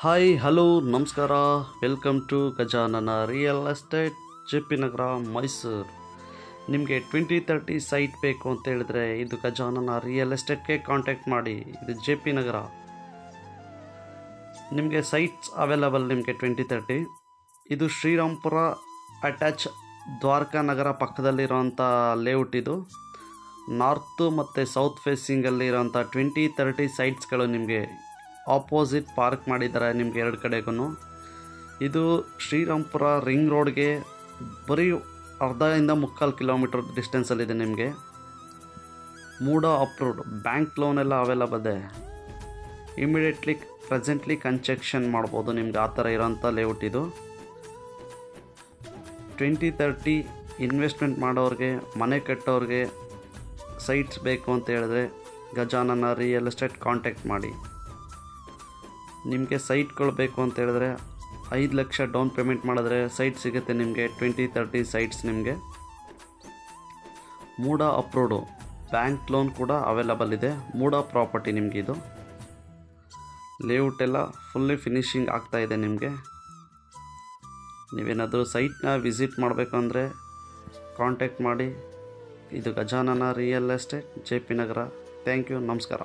Hi hello ನಮಸ್ಕಾರ. Welcome to Gajanana real estate, J P Nagar, Mysuru. ನಿಮಗೆ 2030 site ಬೇಕು ಅಂತ ಹೇಳಿದ್ರೆ ಇದು ಗಜಾನನ ರಿಯಲ್ ಎಸ್ಟೇಟ್ಗೆ ಕಾಂಟ್ಯಾಕ್ಟ್ ಮಾಡಿ. ಇದು ಜೆ ಪಿ ನಗರ. ನಿಮಗೆ ಸೈಟ್ಸ್ ಅವೈಲಬಲ್ ನಿಮಗೆ 2030. ಇದು ಶ್ರೀರಾಮ್ಪುರ ಅಟ್ಯಾಚ್ ದ್ವಾರಕಾ ನಗರ ಪಕ್ಕದಲ್ಲಿರೋಂಥ ಲೇಔಟ್. ಇದು ನಾರ್ತು ಮತ್ತು ಸೌತ್ ಫೇಸಿಂಗಲ್ಲಿರೋಂಥ 2030 ಸೈಟ್ಸ್ಗಳು ನಿಮಗೆ ಆಪೋಸಿಟ್ ಪಾರ್ಕ್ ಮಾಡಿದ್ದಾರೆ ನಿಮಗೆ ಎರಡು ಕಡೆಗೂ. ಇದು ಶ್ರೀರಾಮ್ಪುರ ರಿಂಗ್ ರೋಡ್ಗೆ ಬರೀ ಅರ್ಧದಿಂದ 3/4 ಕಿಲೋಮೀಟರ್ ಡಿಸ್ಟೆನ್ಸಲ್ಲಿದೆ. ನಿಮಗೆ ಮೂಡ ಅಪ್ರೂವ್ಡ್, ಬ್ಯಾಂಕ್ ಲೋನ್ ಎಲ್ಲ ಅವೈಲಬಲ್ ಇದೆ. ಇಮಿಡಿಯೇಟ್ಲಿ ಪ್ರೆಸೆಂಟ್ಲಿ ಕನ್ಸ್ಟ್ರಕ್ಷನ್ ಮಾಡ್ಬೋದು. ನಿಮ್ಗೆ ಆ ಥರ ಇರೋಂಥ ಲೇಔಟ್ ಇದು. 2030 ಇನ್ವೆಸ್ಟ್ಮೆಂಟ್ ಮಾಡೋರಿಗೆ, ಮನೆ ಕಟ್ಟೋರಿಗೆ ಸೈಟ್ಸ್ ಬೇಕು ಅಂತ ಹೇಳಿದ್ರೆ ಗಜಾನನ ರಿಯಲ್ ಎಸ್ಟೇಟ್ ಕಾಂಟ್ಯಾಕ್ಟ್ ಮಾಡಿ. ನಿಮಗೆ ಸೈಟ್ಗಳು ಬೇಕು ಅಂತ ಹೇಳಿದ್ರೆ 5 ಲಕ್ಷ ಡೌನ್ ಪೇಮೆಂಟ್ ಮಾಡಿದ್ರೆ ಸೈಟ್ ಸಿಗುತ್ತೆ ನಿಮಗೆ. 2030 ಸೈಟ್ಸ್ ನಿಮಗೆ ಮೂಡ ಅಪ್ರೂವ್ಡು, ಬ್ಯಾಂಕ್ ಲೋನ್ ಕೂಡ ಅವೈಲಬಲ್ ಇದೆ. ಮೂಡ ಪ್ರಾಪರ್ಟಿ ನಿಮಗೆ ಇದು. ಲೇಔಟ್ ಎಲ್ಲ ಫುಲ್ಲಿ ಫಿನಿಶಿಂಗ್ ಆಗ್ತಾಯಿದೆ ನಿಮಗೆ. ನೀವೇನಾದರೂ ಸೈಟ್ನ ವಿಸಿಟ್ ಮಾಡಬೇಕು ಅಂದರೆ ಕಾಂಟ್ಯಾಕ್ಟ್ ಮಾಡಿ. ಇದು Gajanana real estate, J P Nagar. Thank you, ನಮಸ್ಕಾರ.